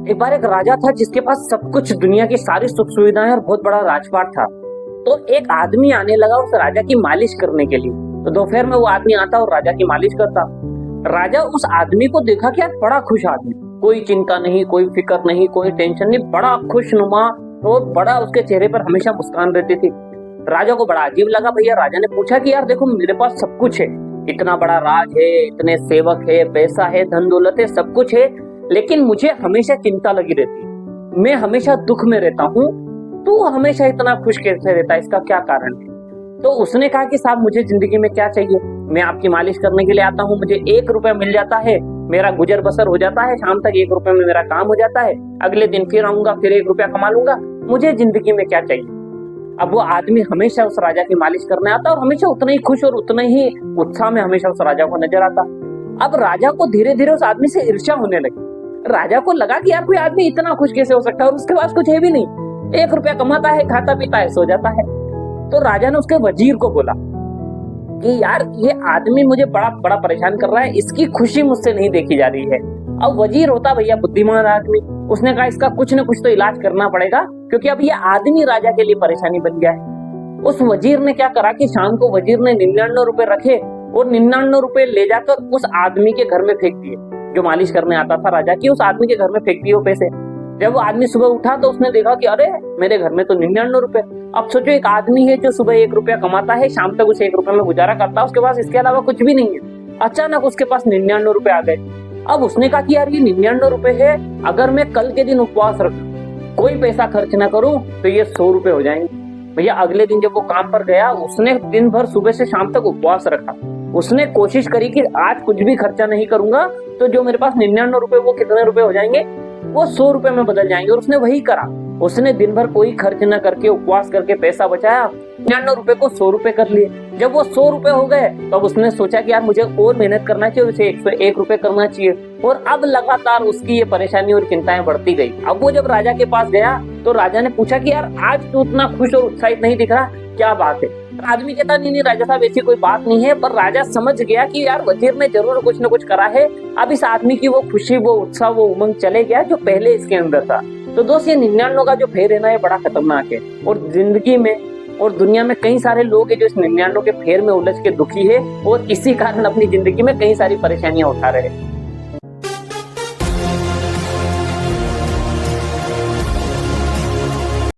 एक बार एक राजा था जिसके पास सब कुछ, दुनिया की सारी सुख सुविधाएं और बहुत बड़ा राजपाट था। तो एक आदमी आने लगा उस राजा की मालिश करने के लिए। तो दोपहर में वो आदमी आता और राजा की मालिश करता। राजा उस आदमी को देखा कि यार बड़ा खुश आदमी, कोई चिंता नहीं, कोई फिक्र नहीं, कोई टेंशन नहीं, बड़ा खुशनुमा और बड़ा उसके चेहरे पर हमेशा मुस्कान रहती थी। राजा को बड़ा अजीब लगा। भैया राजा ने पूछा कि यार देखो मेरे पास सब कुछ है, इतना बड़ा राज है, इतने सेवक है, पैसा है, धन दौलत है, सब कुछ है, लेकिन मुझे हमेशा चिंता लगी रहती है, मैं हमेशा दुख में रहता हूँ, तू हमेशा इतना खुश कैसे रहता है, इसका क्या कारण है? तो उसने कहा कि साहब मुझे जिंदगी में क्या चाहिए, मैं आपकी मालिश करने के लिए आता हूँ, मुझे 1 रुपया मिल जाता है, मेरा गुजर बसर हो जाता है, शाम तक 1 रुपये में मेरा काम हो जाता है, अगले दिन फिर आऊंगा, फिर 1 रुपया कमा लूंगा, मुझे जिंदगी में क्या चाहिए? अब वो आदमी हमेशा उस राजा की मालिश करने आता और हमेशा उतना ही खुश और उतना ही उत्साह में हमेशा उस राजा को नजर आता। अब राजा को धीरे धीरे उस आदमी से ईर्ष्या होने लगी। राजा को लगा कि यार कोई आदमी इतना खुश कैसे हो सकता है और उसके पास कुछ है भी नहीं, 1 रुपया कमाता है, खाता पीता है, सो जाता है। तो राजा ने उसके वजीर को बोला कि यार ये आदमी मुझे बड़ा बड़ा परेशान कर रहा है, इसकी खुशी मुझसे नहीं देखी जा रही है। अब वजीर होता भैया बुद्धिमान आदमी, उसने कहा इसका कुछ न कुछ तो इलाज करना पड़ेगा, क्योंकि अब ये आदमी राजा के लिए परेशानी बन गया है। उस वजीर ने क्या करा कि शाम को वजीर ने 99 रुपए रखे और 99 रुपए ले जाकर उस आदमी के घर में फेंक दिए, जो मालिश करने आता था राजा की, उस आदमी के घर में फेंक दिए वो पैसे। जब वो आदमी सुबह उठा तो उसने देखा कि अरे मेरे घर में तो 99 रुपए। अब सोचो एक आदमी है जो सुबह 1 रुपया कमाता है, शाम तक उसे 1 रुपये में गुजारा करता है, उसके पास इसके अलावा कुछ भी नहीं है। अचानक उसके पास 99 रुपए आ गए। अब उसने कहा कि यार ये 99 रुपए है, अगर मैं कल के दिन उपवास रखूं, कोई पैसा खर्च ना करूं, तो ये 100 रुपए हो जाएंगे। भैया अगले दिन जब वो काम पर गया, उसने दिन भर सुबह से शाम तक उपवास रखा। उसने कोशिश करी कि आज कुछ भी खर्चा नहीं करूंगा, तो जो मेरे पास 99 रुपए वो कितने रुपए हो जाएंगे, वो 100 रुपए में बदल जाएंगे। और उसने वही करा, उसने दिन भर कोई खर्च न करके उपवास करके पैसा बचाया, 99 रुपए को 100 रुपए कर लिए। जब वो 100 रुपए हो गए तब तो उसने सोचा कि यार मुझे और मेहनत करना चाहिए, उसे 101 रुपए करना चाहिए। और अब लगातार उसकी ये परेशानी और चिंताएं बढ़ती गई। अब वो जब राजा के पास गया तो राजा ने पूछा कि यार आज तू उतना खुश और उत्साहित नहीं दिख रहा, क्या बात है? आदमी कहता नहीं राजा साहब ऐसी कोई बात नहीं है। पर राजा समझ गया कि यार वजीर ने जरूर कुछ न कुछ करा है। अब इस आदमी की वो खुशी, वो उत्साह, वो उमंग चले गया जो पहले इसके अंदर था। तो दोस्त ये 99 का जो फेर है ना, ये बड़ा खतरनाक है। और जिंदगी में और दुनिया में कई सारे लोग हैं जो इस 99 के फेर में उलझ के दुखी है और इसी कारण अपनी जिंदगी में कई सारी परेशानियां उठा रहे हैं।